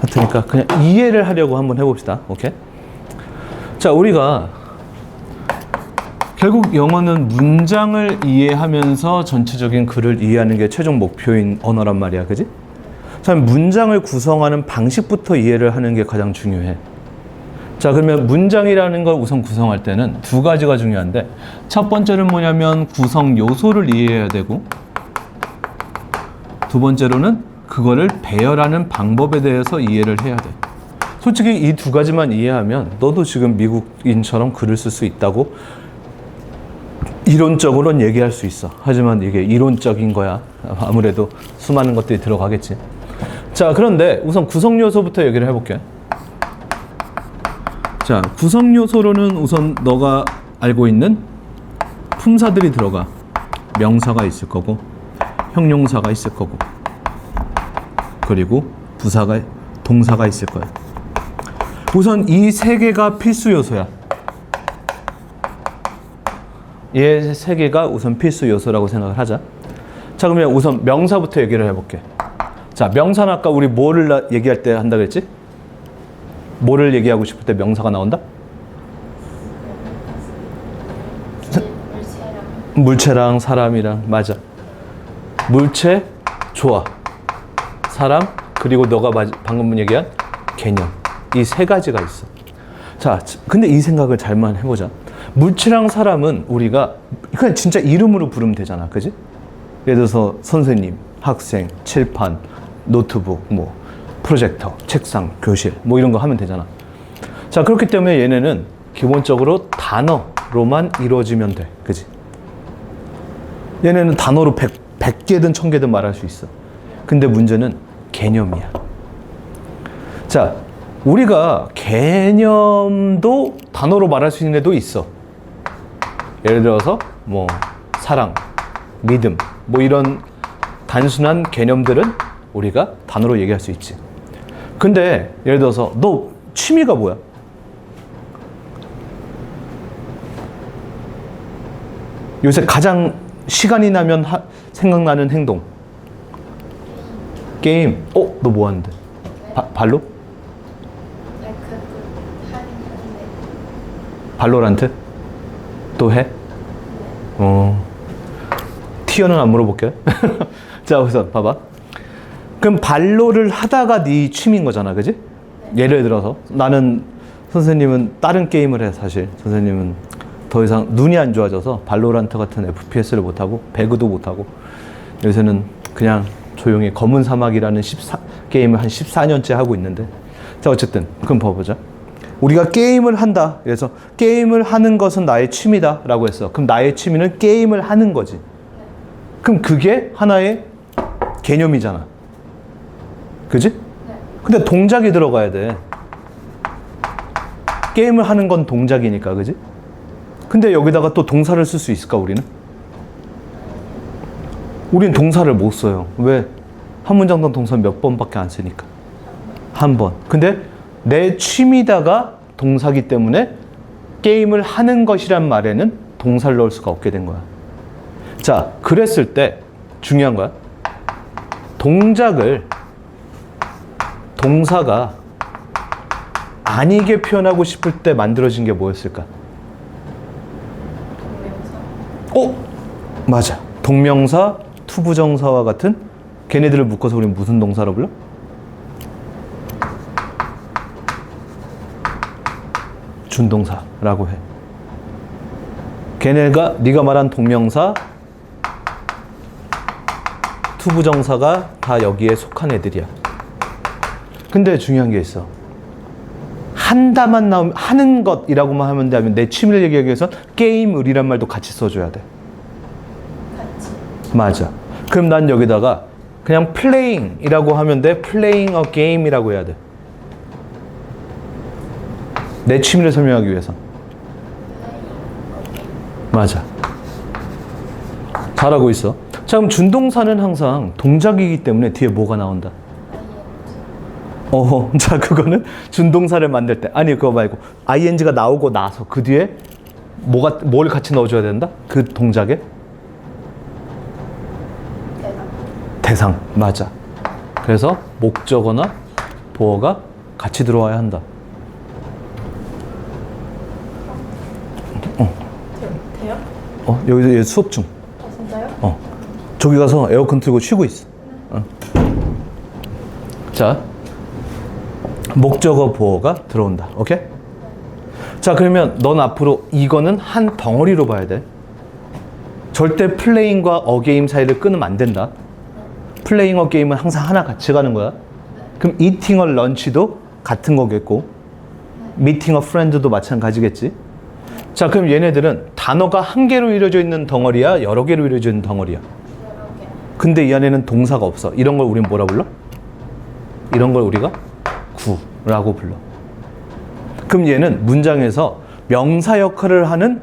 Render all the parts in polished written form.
같으니까 그냥 이해를 하려고 한번 해봅시다. 오케이? 자, 우리가 결국 영어는 문장을 이해하면서 전체적인 글을 이해하는 게 최종 목표인 언어란 말이야. 그지? 참 문장을 구성하는 방식부터 이해를 하는 게 가장 중요해. 자, 그러면 문장이라는 걸 우선 구성할 때는 두 가지가 중요한데, 첫 번째는 뭐냐면 구성 요소를 이해해야 되고, 두 번째로는 그거를 배열하는 방법에 대해서 이해를 해야 돼. 솔직히 이 두 가지만 이해하면 너도 지금 미국인처럼 글을 쓸 수 있다고 이론적으로는 얘기할 수 있어. 하지만 이게 이론적인 거야. 아무래도 수많은 것들이 들어가겠지. 자, 그런데 우선 구성 요소부터 얘기를 해볼게. 자, 구성 요소로는 우선 너가 알고 있는 품사들이 들어가. 명사가 있을 거고, 형용사가 있을 거고, 그리고 부사가, 동사가 있을 거야. 우선 이 세 개가 필수 요소야. 얘 세 개가 우선 필수 요소라고 생각을 하자. 자, 그러면 우선 명사부터 얘기를 해볼게. 자, 명사는 아까 우리 뭐를 얘기할 때 한다 그랬지? 뭐를 얘기하고 싶을 때 명사가 나온다? 물체랑 사람이랑. 맞아. 물체, 좋아. 사람, 그리고 너가 방금 얘기한 개념. 이 세 가지가 있어. 자, 근데 이 생각을 잘만 해보자. 물체랑 사람은 우리가 그냥 진짜 이름으로 부르면 되잖아. 그지? 예를 들어서 선생님, 학생, 칠판, 노트북, 뭐 프로젝터, 책상, 교실 뭐 이런 거 하면 되잖아. 자, 그렇기 때문에 얘네는 기본적으로 단어로만 이루어지면 돼. 그지? 얘네는 단어로 100개든 1000개든 말할 수 있어. 근데 문제는 개념이야. 자, 우리가 개념도 단어로 말할 수 있는 애도 있어. 예를 들어서 뭐 사랑, 믿음 뭐 이런 단순한 개념들은 우리가 단어로 얘기할 수 있지. 근데 예를 들어서 너 취미가 뭐야? 요새 가장 시간이 나면 생각나는 행동. 게임. 너 뭐 하는데? 발로? 발로란트? 또 해? 티어는 안 물어볼게. 자, 우선 봐봐. 그럼 발로를 하다가 네 취미인 거잖아, 그지? 예를 들어서 나는, 선생님은 다른 게임을 해. 사실 선생님은 더 이상 눈이 안 좋아져서 발로란트 같은 FPS를 못하고 배그도 못하고 요새는 그냥 조용히 검은 사막이라는 게임을 한 14년째 하고 있는데, 자, 어쨌든 그럼 봐보자. 우리가 게임을 한다. 그래서 게임을 하는 것은 나의 취미다 라고 했어. 그럼 나의 취미는 게임을 하는 거지. 그럼 그게 하나의 개념이잖아. 그지? 근데 동작이 들어가야 돼. 게임을 하는 건 동작이니까. 그지? 근데 여기다가 또 동사를 쓸 수 있을까, 우리는? 우린 동사를 못 써요. 왜? 한 문장당 동사 몇 번밖에 안 쓰니까. 한 번. 근데 내 취미다가 동사기 때문에 게임을 하는 것이란 말에는 동사를 넣을 수가 없게 된 거야. 자, 그랬을 때 중요한 거야. 동사가 아니게 표현하고 싶을 때 만들어진 게 뭐였을까? 맞아. 동명사, 투부정사와 같은 걔네들을 묶어서 우리는 무슨 동사로 불러? 준동사라고 해. 걔네가 네가 말한 동명사, 투부정사가 다 여기에 속한 애들이야. 근데 중요한 게 있어. 한다만 나오면, 하는 것이라고만 하면 되면 내 취미를 얘기하기 위해서 게임을이란 말도 같이 써줘야 돼. 같이. 맞아. 그럼 난 여기다가 그냥 playing이라고 하면 돼. playing a game이라고 해야 돼. 내 취미를 설명하기 위해서. 맞아. 잘하고 있어. 자, 그럼 준동사는 항상 동작이기 때문에 뒤에 뭐가 나온다? 자, 그거는 준동사를 만들 때. 아니, 그거 말고 ing가 나오고 나서 그 뒤에 뭘 같이 넣어줘야 된다? 그 동작에? 대상. 맞아. 그래서 목적어나 보어가 같이 들어와야 한다. 돼요? 여기서 얘 수업 중. 진짜요? 저기 가서 에어컨 틀고 쉬고 있어. 자, 목적어 보어가 들어온다. 오케이? 자, 그러면 넌 앞으로 이거는 한 덩어리로 봐야 돼. 절대 플레잉과 어게임 사이를 끊으면 안 된다. 플레잉 어게임은 항상 하나 같이 가는 거야. 그럼 이팅 어 런치도 같은 거겠고, 미팅 어 프렌드도 마찬가지겠지. 자, 그럼 얘네들은 단어가 한 개로 이루어져 있는 덩어리야, 여러 개로 이루어져 있는 덩어리야. 근데 이 안에는 동사가 없어. 이런 걸 우리는 뭐라 불러? 이런 걸 우리가 구라고 불러. 그럼 얘는 문장에서 명사 역할을 하는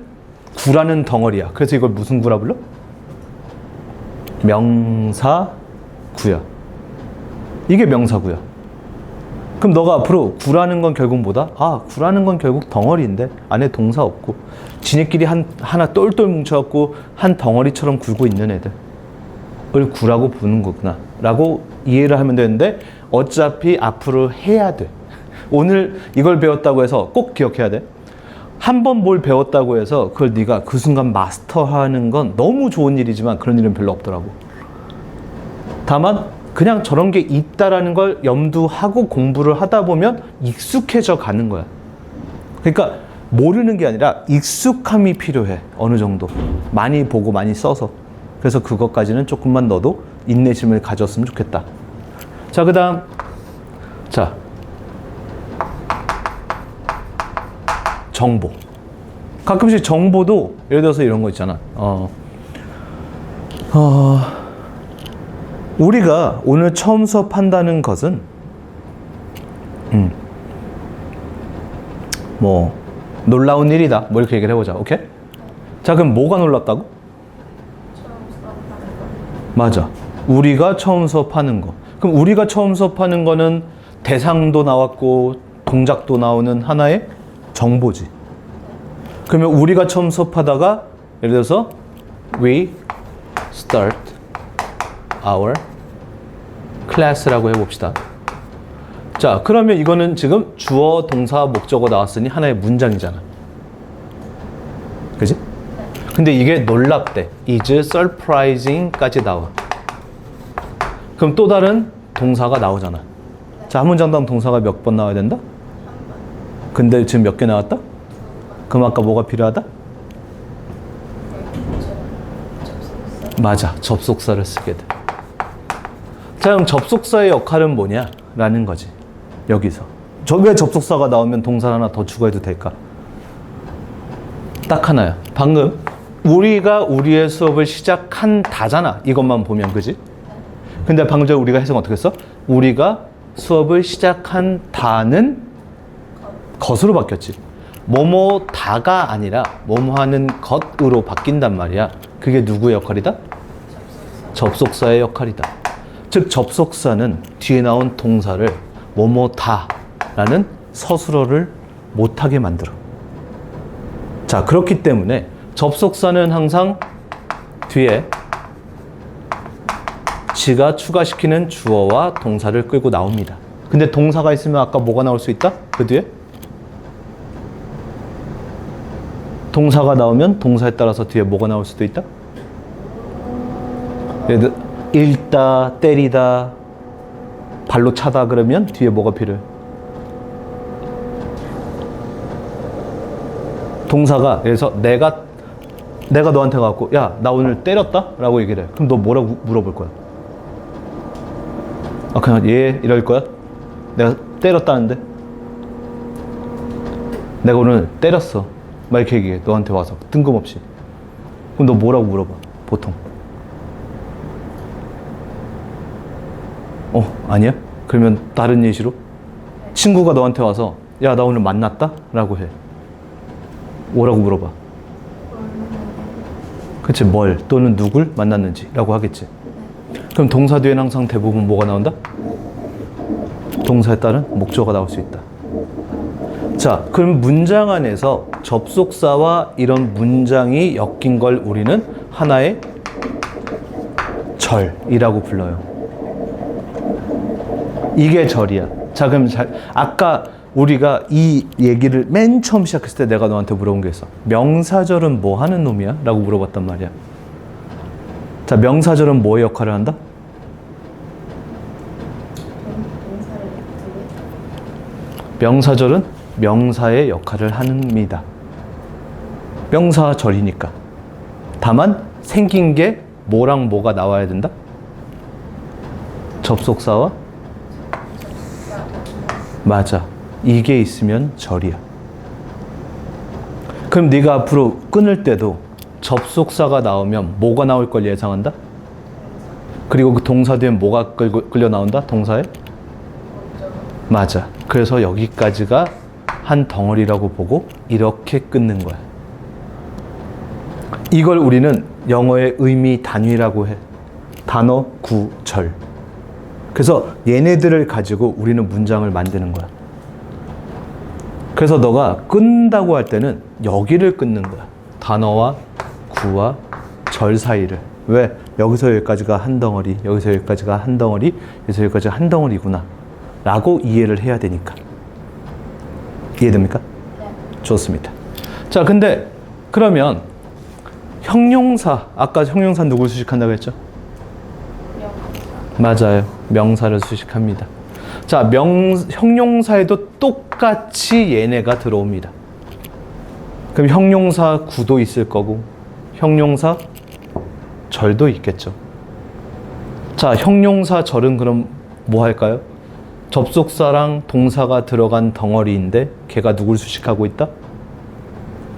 구라는 덩어리야. 그래서 이걸 무슨 구라 불러? 명사구야. 이게 명사구야. 그럼 너가 앞으로 구라는 건 결국 뭐다? 구라는 건 결국 덩어리인데 안에 동사 없고 지네끼리 하나 똘똘 뭉쳐갖고 한 덩어리처럼 굴고 있는 애들을 구라고 부르는 거구나 라고 이해를 하면 되는데, 어차피 앞으로 해야 돼. 오늘 이걸 배웠다고 해서 꼭 기억해야 돼. 한 번 뭘 배웠다고 해서 그걸 네가 그 순간 마스터하는 건 너무 좋은 일이지만 그런 일은 별로 없더라고. 다만 그냥 저런 게 있다라는 걸 염두하고 공부를 하다 보면 익숙해져 가는 거야. 그러니까 모르는 게 아니라 익숙함이 필요해. 어느 정도 많이 보고 많이 써서. 그래서 그것까지는 조금만 너도 인내심을 가졌으면 좋겠다. 자, 그 다음, 자, 정보. 가끔씩 정보도 예를 들어서 이런 거 있잖아. 우리가 오늘 처음 수업한다는 것은 뭐 놀라운 일이다. 뭐 이렇게 얘기를 해보자. 오케이? 자, 그럼 뭐가 놀랍다고? 맞아. 우리가 처음 수업하는 거. 그럼 우리가 처음 수업하는 거는 대상도 나왔고 동작도 나오는 하나의 정보지. 그러면 우리가 처음 수업하다가 예를 들어서 We start our class라고 해봅시다. 자, 그러면 이거는 지금 주어, 동사, 목적어 나왔으니 하나의 문장이잖아. 그지? 근데 이게 놀랍대. is surprising까지 나와. 그럼 또 다른 동사가 나오잖아. 자, 한 문장당 동사가 몇 번 나와야 된다? 근데 지금 몇 개 나왔다? 그럼 아까 뭐가 필요하다? 맞아. 접속사를 쓰게 돼. 자, 그럼 접속사의 역할은 뭐냐? 라는 거지. 여기서. 왜 접속사가 나오면 동사 하나 더 추가해도 될까? 딱 하나야. 방금 우리가 우리의 수업을 시작한다잖아. 이것만 보면, 그지? 근데 방금 전에 우리가 해석 어떻게 했어? 우리가 수업을 시작한다는 것으로 바뀌었지. 뭐뭐다가 아니라 뭐뭐하는 것으로 바뀐단 말이야. 그게 누구의 역할이다? 접속사의 역할이다. 즉 접속사는 뒤에 나온 동사를 뭐뭐다라는 서술어를 못하게 만들어. 자, 그렇기 때문에 접속사는 항상 뒤에 지가 추가시키는 주어와 동사를 끌고 나옵니다. 근데 동사가 있으면 아까 뭐가 나올 수 있다? 그 뒤에? 동사가 나오면 동사에 따라서 뒤에 뭐가 나올 수도 있다? 예를 들어 읽다, 때리다, 발로 차다 그러면 뒤에 뭐가 필요해? 동사가 그래서 내가 너한테 가갖고 야, 나 오늘 때렸다? 라고 얘기를 해. 그럼 너 뭐라고 물어볼 거야? 그냥 예 이럴 거야? 내가 때렸다는데? 내가 오늘 때렸어. 막 이렇게 얘기해. 너한테 와서 뜬금없이. 그럼 너 뭐라고 물어봐? 보통. 아니야? 그러면 다른 예시로 친구가 너한테 와서 야, 나 오늘 만났다? 라고 해. 뭐라고 물어봐? 그치, 뭘 또는 누굴 만났는지 라고 하겠지. 그럼 동사 뒤에는 항상 대부분 뭐가 나온다? 동사에 따른 목적어가 나올 수 있다. 자, 그럼 문장 안에서 접속사와 이런 문장이 엮인 걸 우리는 하나의 절이라고 불러요. 이게 절이야. 자, 그럼 아까 우리가 이 얘기를 맨 처음 시작했을 때 내가 너한테 물어본 게 있어. 명사절은 뭐 하는 놈이야? 라고 물어봤단 말이야. 자, 명사절은 뭐의 역할을 한다? 동사를 두고 명사절은 명사의 역할을 합니다. 명사절이니까. 다만 생긴 게 뭐랑 뭐가 나와야 된다? 접속사와? 맞아. 이게 있으면 절이야. 그럼 네가 앞으로 끊을 때도 접속사가 나오면 뭐가 나올 걸 예상한다? 그리고 그 동사 뒤에 뭐가 끌려 나온다? 동사에? 맞아. 그래서 여기까지가 한 덩어리라고 보고 이렇게 끊는 거야. 이걸 우리는 영어의 의미 단위라고 해. 단어, 구, 절. 그래서 얘네들을 가지고 우리는 문장을 만드는 거야. 그래서 너가 끊는다고 할 때는 여기를 끊는 거야. 단어와 구와 절 사이를. 왜? 여기서 여기까지가 한 덩어리, 여기서 여기까지가 한 덩어리, 여기서 여기까지가 한 덩어리구나 라고 이해를 해야 되니까. 이해됩니까? 네. 좋습니다. 자, 근데 그러면 형용사, 아까 형용사 누굴 수식한다고 했죠? 명사. 맞아요. 명사를 수식합니다. 자, 형용사에도 똑같이 얘네가 들어옵니다. 그럼 형용사 구도 있을 거고 형용사 절도 있겠죠. 자, 형용사 절은 그럼 뭐 할까요? 접속사랑 동사가 들어간 덩어리인데 걔가 누굴 수식하고 있다?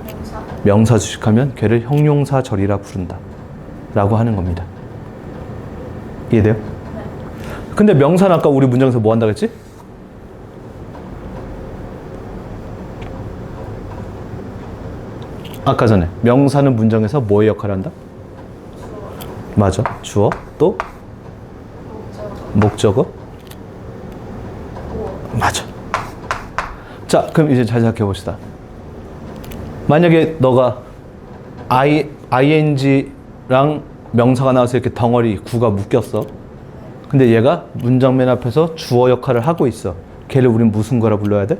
명사. 명사 수식하면 걔를 형용사절이라 부른다 라고 하는 겁니다. 이해돼요? 네. 근데 명사는 아까 우리 문장에서 뭐 한다고 했지? 아까 전에 명사는 문장에서 뭐의 역할을 한다? 주어. 맞아. 주어 또 목적어. 목적어 보어. 맞아. 자, 그럼 이제 잘 생각해 봅시다. 만약에 너가 ing랑 명사가 나와서 이렇게 덩어리 구가 묶였어. 근데 얘가 문장 맨 앞에서 주어 역할을 하고 있어. 걔를 우린 무슨 거라 불러야 돼?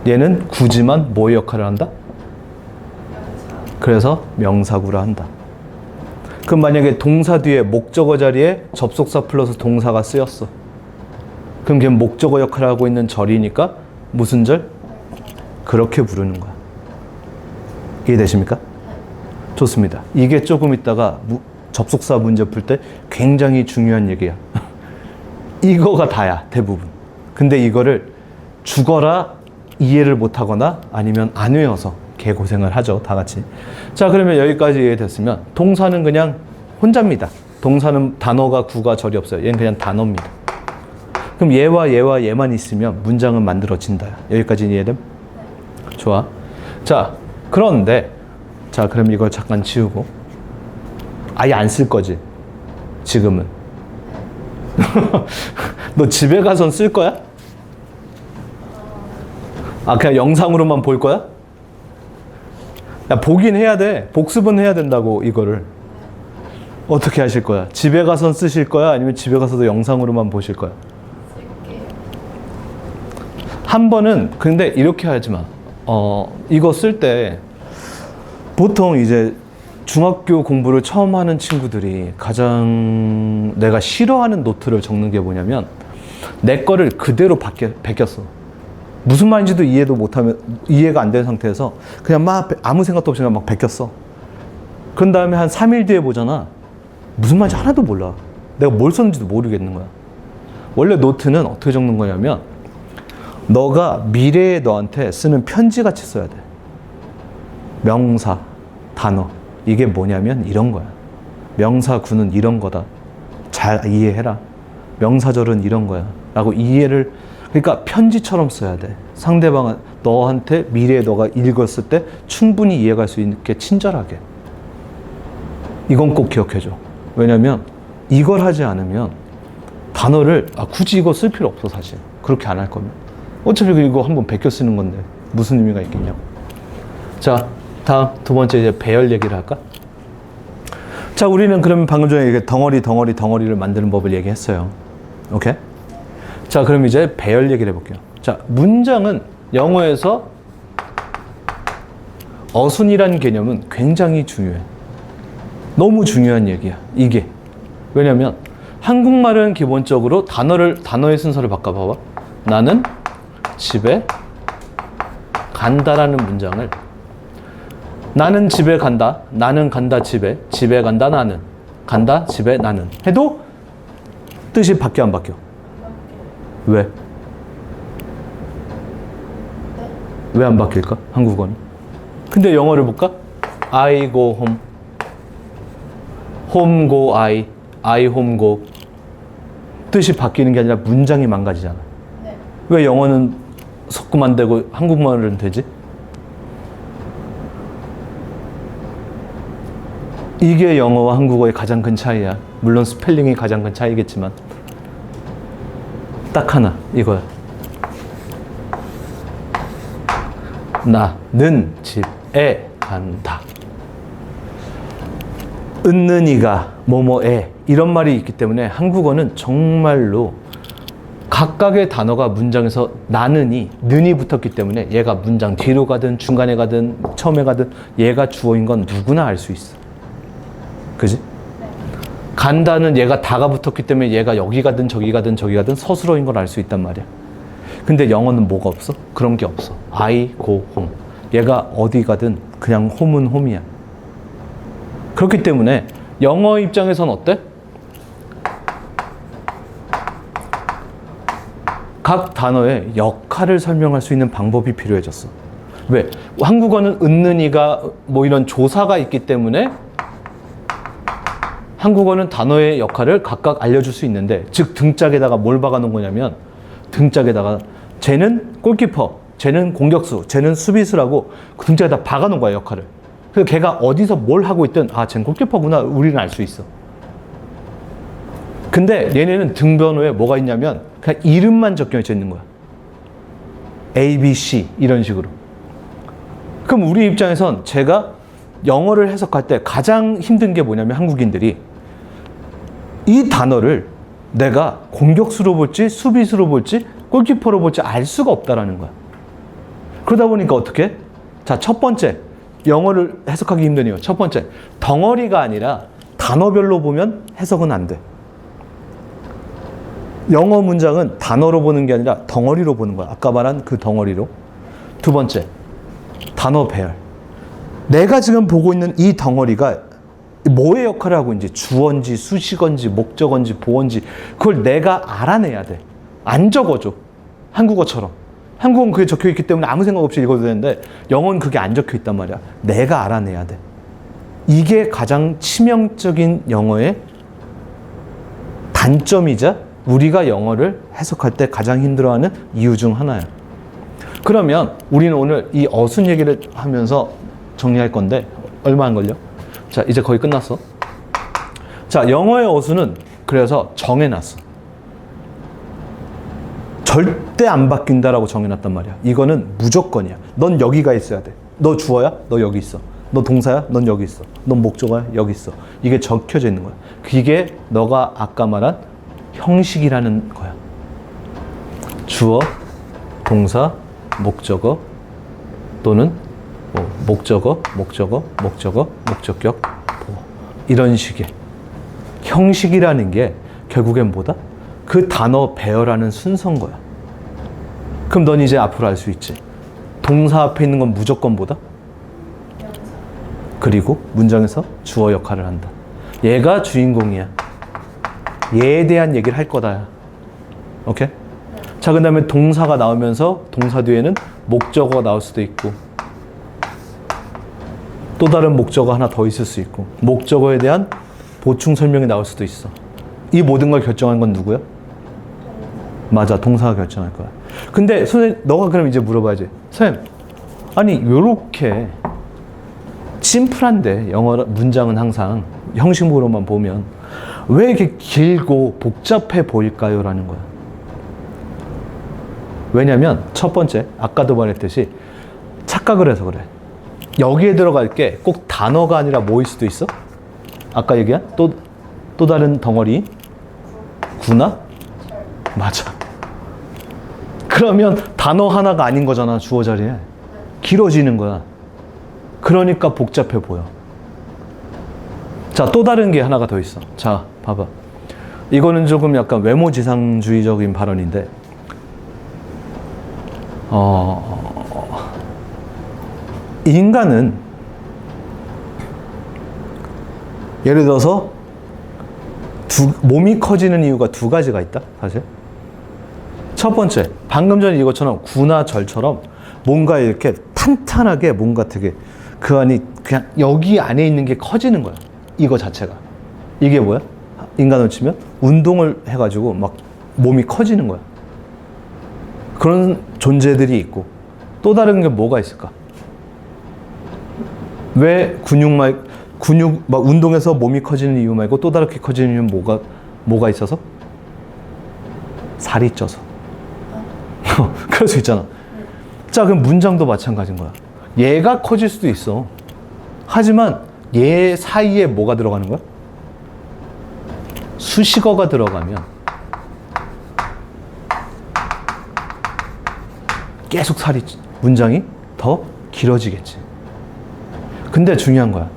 얘는 구지만 뭐의 역할을 한다? 명사. 그래서 명사구라 한다. 그럼 만약에 동사 뒤에 목적어 자리에 접속사 플러스 동사가 쓰였어. 그럼 걔는 목적어 역할을 하고 있는 절이니까 무슨 절? 그렇게 부르는 거야. 이해되십니까? 좋습니다. 이게 조금 있다가 접속사 문제 풀 때 굉장히 중요한 얘기야. 이거가 다야, 대부분. 근데 이거를 죽어라 이해를 못하거나 아니면 안 외워서 개고생을 하죠, 다 같이. 자, 그러면 여기까지 이해됐으면 동사는 그냥 혼자입니다. 동사는 단어가 구가 절이 없어요. 얘는 그냥 단어입니다. 그럼 얘와 얘와 얘만 있으면 문장은 만들어진다. 여기까지 이해됨? 좋아. 자, 그런데 자, 그럼 이걸 잠깐 지우고 아예 안 쓸 거지, 지금은. 너 집에 가선 쓸 거야? 아, 그냥 영상으로만 볼 거야? 야, 보긴 해야 돼. 복습은 해야 된다고, 이거를. 어떻게 하실 거야? 집에 가선 쓰실 거야? 아니면 집에 가서도 영상으로만 보실 거야? 쓸게요. 한 번은, 근데 이렇게 하지 마. 이거 쓸 때 보통 이제 중학교 공부를 처음 하는 친구들이 가장 내가 싫어하는 노트를 적는 게 뭐냐면 내 거를 그대로 베꼈어. 무슨 말인지도 이해가 안 되는 상태에서 그냥 막 아무 생각도 없이 그냥 막 베꼈어. 그런 다음에 한 3일 뒤에 보잖아. 무슨 말인지 하나도 몰라. 내가 뭘 썼는지도 모르겠는 거야. 원래 노트는 어떻게 적는 거냐면 너가 미래에 너한테 쓰는 편지같이 써야 돼. 명사, 단어. 이게 뭐냐면 이런 거야. 명사구는 이런 거다. 잘 이해해라. 명사절은 이런 거야. 라고 이해를, 그러니까 편지처럼 써야 돼. 상대방은 너한테 미래에 너가 읽었을 때 충분히 이해갈 수 있게 친절하게. 이건 꼭 기억해줘. 왜냐면 이걸 하지 않으면 단어를 굳이 이거 쓸 필요 없어, 사실. 그렇게 안 할 거면. 어차피 이거 한번 베껴 쓰는 건데 무슨 의미가 있겠냐고. 자, 다음 두 번째 이제 배열 얘기를 할까? 자, 우리는 그러면 방금 전에 이렇게 덩어리를 만드는 법을 얘기했어요. 오케이? 자, 그럼 이제 배열 얘기를 해볼게요. 자, 문장은 영어에서 어순이라는 개념은 굉장히 중요해. 너무 중요한 얘기야, 이게. 왜냐면 한국말은 기본적으로 단어의 순서를 바꿔봐봐. 나는 집에 간다라는 문장을 나는 집에 간다, 나는 간다 집에, 집에 간다 나는, 간다 집에 나는 해도 뜻이 바뀌어 안 바뀌어? 왜? 왜 안 바뀔까? 한국어는. 근데 영어를 볼까? I go home, home go I home go. 뜻이 바뀌는 게 아니라 문장이 망가지잖아. 네. 왜 영어는 섞으면 안 되고 한국말은 되지? 이게 영어와 한국어의 가장 큰 차이야. 물론 스펠링이 가장 큰 차이겠지만 딱 하나, 이거야. 나는 집에 간다. 은는이가 뭐뭐에 이런 말이 있기 때문에 한국어는 정말로 각각의 단어가 문장에서 나는이 는이 붙었기 때문에 얘가 문장 뒤로 가든 중간에 가든 처음에 가든 얘가 주어인 건 누구나 알 수 있어. 그지? 간다는 얘가 다가 붙었기 때문에 얘가 여기 가든 저기 가든 저기 가든 서술어인 걸 알 수 있단 말이야. 근데 영어는 뭐가 없어? 그런 게 없어. I go home. 얘가 어디 가든 그냥 홈은 홈이야. 그렇기 때문에 영어 입장에선 어때? 각 단어의 역할을 설명할 수 있는 방법이 필요해졌어. 왜? 한국어는 은는이가 뭐 이런 조사가 있기 때문에 한국어는 단어의 역할을 각각 알려줄 수 있는데, 즉 등짝에다가 뭘 박아놓은 거냐면 등짝에다가 쟤는 골키퍼, 쟤는 공격수, 쟤는 수비수라고 등짝에다 박아놓은 거야, 역할을. 그래서 걔가 어디서 뭘 하고 있든 아, 쟤는 골키퍼구나 우리는 알 수 있어. 근데 얘네는 등번호에 뭐가 있냐면 그냥 이름만 적혀져 있는 거야. A, B, C 이런 식으로. 그럼 우리 입장에선 제가 영어를 해석할 때 가장 힘든 게 뭐냐면 한국인들이 이 단어를 내가 공격수로 볼지 수비수로 볼지 골키퍼로 볼지 알 수가 없다라는 거야. 그러다 보니까 어떻게? 자, 첫 번째, 영어를 해석하기 힘든 이유. 첫 번째, 덩어리가 아니라 단어별로 보면 해석은 안 돼. 영어 문장은 단어로 보는 게 아니라 덩어리로 보는 거야. 아까 말한 그 덩어리로. 두 번째, 단어 배열. 내가 지금 보고 있는 이 덩어리가 뭐의 역할을 하고 있는지, 주어인지 수식어인지 목적어인지 보어인지 그걸 내가 알아내야 돼. 안 적어줘. 한국어처럼. 한국어는 그게 적혀 있기 때문에 아무 생각 없이 읽어도 되는데 영어는 그게 안 적혀 있단 말이야. 내가 알아내야 돼. 이게 가장 치명적인 영어의 단점이자 우리가 영어를 해석할 때 가장 힘들어하는 이유 중 하나야. 그러면 우리는 오늘 이 어순 얘기를 하면서 정리할 건데 얼마 안 걸려? 자, 이제 거의 끝났어. 자, 영어의 어순은 그래서 정해놨어. 절대 안 바뀐다라고 정해놨단 말이야. 이거는 무조건이야. 넌 여기가 있어야 돼. 너 주어야? 너 여기 있어. 너 동사야? 넌 여기 있어. 넌 목적어야? 여기 있어. 이게 적혀져 있는 거야. 그게 너가 아까 말한 형식이라는 거야. 주어, 동사, 목적어 또는 목적어, 목적격, 보어. 이런 식의 형식이라는 게 결국엔 뭐다? 그 단어 배열하는 순서인 거야. 그럼 넌 이제 앞으로 알 수 있지. 동사 앞에 있는 건 무조건 뭐다? 그리고 문장에서 주어 역할을 한다. 얘가 주인공이야. 얘에 대한 얘기를 할 거다. 오케이? 자, 그 다음에 동사가 나오면서 동사 뒤에는 목적어가 나올 수도 있고 또 다른 목적어 하나 더 있을 수 있고 목적어에 대한 보충 설명이 나올 수도 있어. 이 모든 걸 결정한 건 누구야? 맞아, 동사가 결정할 거야. 근데 선생님, 너가 그럼 이제 물어봐야지. 선생님, 아니 요렇게 심플한데 영어 문장은 항상 형식으로만 보면 왜 이렇게 길고 복잡해 보일까요? 라는 거야. 왜냐면 첫 번째, 아까도 말했듯이 착각을 해서 그래. 여기에 들어갈 게 꼭 단어가 아니라 뭐일 수도 있어? 아까 얘기한 또 다른 덩어리? 구나? 맞아. 그러면 단어 하나가 아닌 거잖아, 주어 자리에. 길어지는 거야. 그러니까 복잡해 보여. 자, 또 다른 게 하나가 더 있어. 자, 봐봐. 이거는 조금 약간 외모지상주의적인 발언인데, 인간은 예를 들어서 몸이 커지는 이유가 두 가지가 있다, 사실. 첫 번째, 방금 전에 이것처럼 구나 절처럼 뭔가 이렇게 탄탄하게 뭔가 되게 그 안이 그냥 여기 안에 있는 게 커지는 거야. 이거 자체가. 이게 뭐야? 인간으로 치면 운동을 해가지고 막 몸이 커지는 거야. 그런 존재들이 있고 또 다른 게 뭐가 있을까? 왜 근육 막 운동해서 몸이 커지는 이유 말고 또 다르게 커지는 이유는 뭐가 있어서? 살이 쪄서. 그럴 수 있잖아. 자, 그럼 문장도 마찬가지인 거야. 얘가 커질 수도 있어. 하지만 얘 사이에 뭐가 들어가는 거야? 수식어가 들어가면 계속 문장이 더 길어지겠지. 근데 중요한 거야.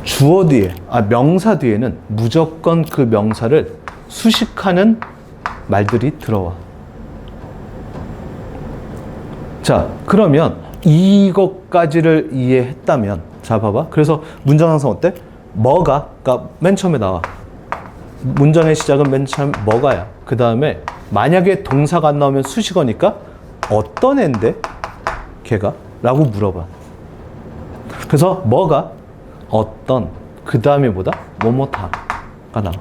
주어 뒤에, 명사 뒤에는 무조건 그 명사를 수식하는 말들이 들어와. 자, 그러면 이것까지를 이해했다면, 자, 봐봐. 그래서 문장 항상 어때? 그러니까 맨 처음에 나와. 문장의 시작은 맨 처음 뭐가야. 그 다음에 만약에 동사가 안 나오면 수식어니까 어떤 앤데? 걔가? 라고 물어봐. 그래서 뭐가? 어떤. 그 다음에 뭐다? 뭐뭐다가 나와.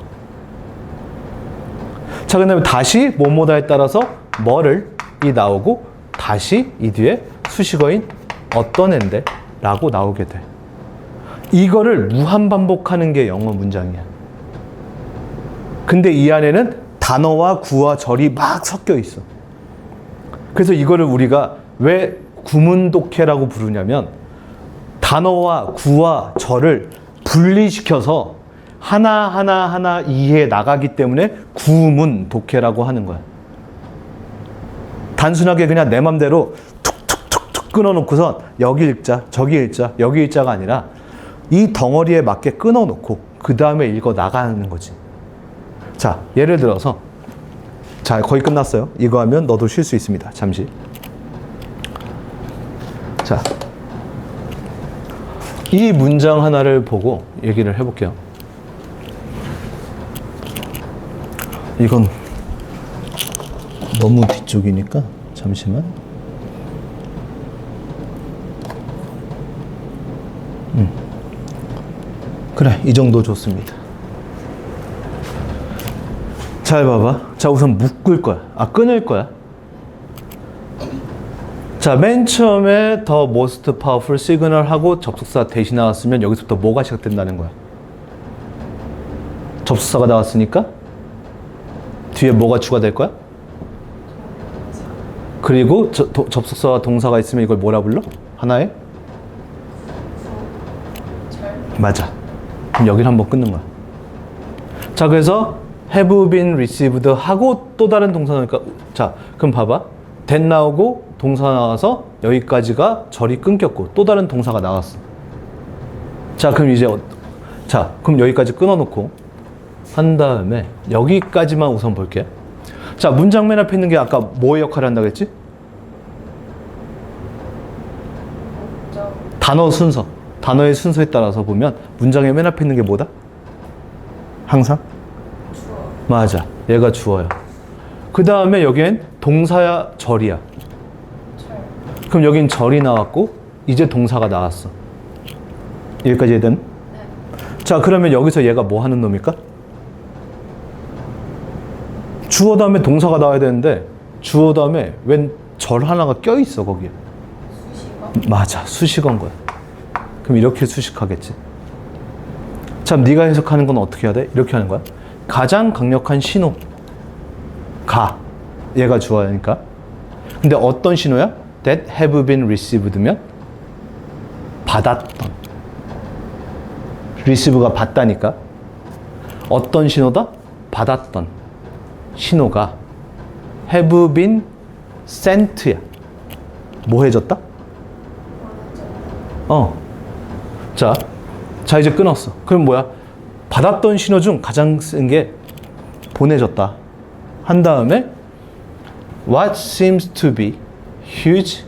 자, 그 다음에 다시 뭐뭐다에 따라서 뭐를 이 나오고 다시 이 뒤에 수식어인 어떤 앤데? 라고 나오게 돼. 이거를 무한반복하는 게 영어 문장이야. 근데 이 안에는 단어와 구와 절이 막 섞여 있어. 그래서 이거를 우리가 왜 구문독해라고 부르냐면 단어와 구와 절을 분리시켜서 하나하나 이해해 나가기 때문에 구문독해라고 하는 거야. 단순하게 그냥 내 맘대로 툭툭툭툭 끊어놓고선 여기 읽자, 저기 읽자, 여기 읽자가 아니라 이 덩어리에 맞게 끊어놓고 그 다음에 읽어 나가는 거지. 자, 예를 들어서 자, 거의 끝났어요. 이거 하면 너도 쉴 수 있습니다. 잠시. 자, 이 문장 하나를 보고 얘기를 해볼게요. 이건 너무 뒤쪽이니까 잠시만. 그래, 이 정도 좋습니다. 잘 봐봐. 자, 우선 묶을 거야. 끊을 거야. 자, 맨 처음에 the most powerful signal 하고 접속사 대신 나왔으면 여기서부터 뭐가 시작된다는 거야? 접속사가 나왔으니까 뒤에 뭐가 추가될 거야? 그리고 접속사와 동사가 있으면 이걸 뭐라 불러? 하나의? 맞아. 그럼 여기를 한번 끊는 거야. 자, 그래서 have been received 하고 또 다른 동사 나오니까, 자, 그럼 봐봐. that 나오고 동사 나와서 여기까지가 절이 끊겼고 또 다른 동사가 나왔어. 자, 그럼 이제 자, 그럼 여기까지 끊어놓고 한 다음에 여기까지만 우선 볼게. 자, 문장 맨 앞에 있는 게 아까 뭐의 역할을 한다고 했지? 단어 순서. 단어의 순서에 따라서 보면 문장의 맨 앞에 있는 게 뭐다? 항상? 주어. 맞아. 얘가 주어야. 그 다음에 여기엔 동사야, 절이야. 그럼 여긴 절이 나왔고 이제 동사가 나왔어. 여기까지 해야 되나? 네. 자, 그러면 여기서 얘가 뭐 하는 놈일까? 주어 다음에 동사가 나와야 되는데 주어 다음에 웬 절 하나가 껴있어 거기에. 수식어? 맞아. 수식어인 거야. 그럼 이렇게 수식하겠지. 참, 네가 해석하는 건 어떻게 해야 돼? 이렇게 하는 거야. 가장 강력한 신호. 가. 얘가 주어니까. 근데 어떤 신호야? That have been received면 받았던. receive가 받다니까. 어떤 신호다? 받았던 신호가 have been sent야. 뭐 해줬다? 자, 이제 끊었어. 그럼 뭐야? 받았던 신호 중 가장 쓴 게 보내졌다. 한 다음에 what seems to be huge,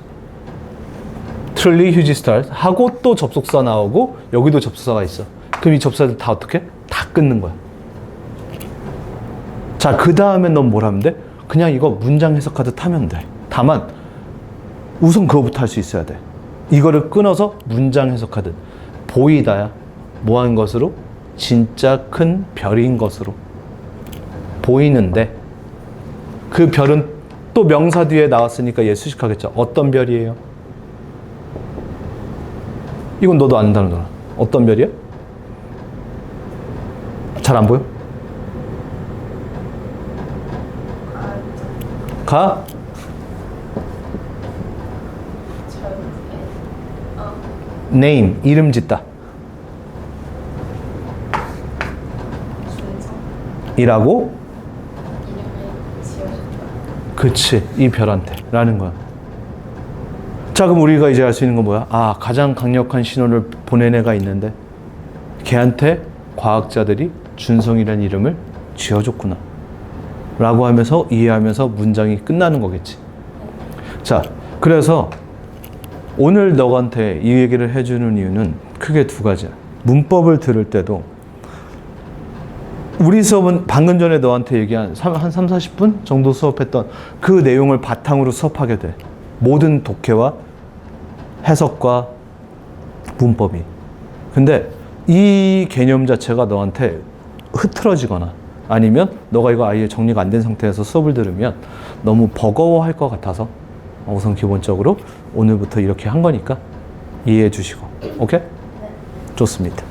truly huge stars 하고 또 접속사 나오고 여기도 접속사가 있어. 그럼 이 접속사들 다 어떻게? 다 끊는 거야. 자, 그 다음에 넌 뭘 하면 돼? 그냥 이거 문장 해석하듯 하면 돼. 다만 우선 그거부터 할 수 있어야 돼. 이거를 끊어서 문장 해석하듯. 보이다야. 뭐한 것으로? 진짜 큰 별인 것으로. 보이는데 그 별은 또 명사 뒤에 나왔으니까 얘 수식하겠죠. 어떤 별이에요? 이건 너도 안다는 거야. 어떤 별이야? 잘 안 보여? 가? name, 이름 짓다. 이라고? 이름을 지어줬다. 그치, 이 별한테 라는 거야. 자, 그럼 우리가 이제 알 수 있는 건 뭐야? 아, 가장 강력한 신호를 보낸 애가 있는데 걔한테 과학자들이 준성이라는 이름을 지어줬구나 라고 하면서 이해하면서 문장이 끝나는 거겠지. 자, 그래서 오늘 너한테 이 얘기를 해주는 이유는 크게 두 가지야. 문법을 들을 때도 우리 수업은 방금 전에 너한테 얘기한 한 3, 40분 정도 수업했던 그 내용을 바탕으로 수업하게 돼. 모든 독해와 해석과 문법이. 근데 이 개념 자체가 너한테 흐트러지거나 아니면 너가 이거 아예 정리가 안 된 상태에서 수업을 들으면 너무 버거워할 것 같아서 우선 기본적으로 오늘부터 이렇게 한 거니까 이해해 주시고. 오케이? 좋습니다.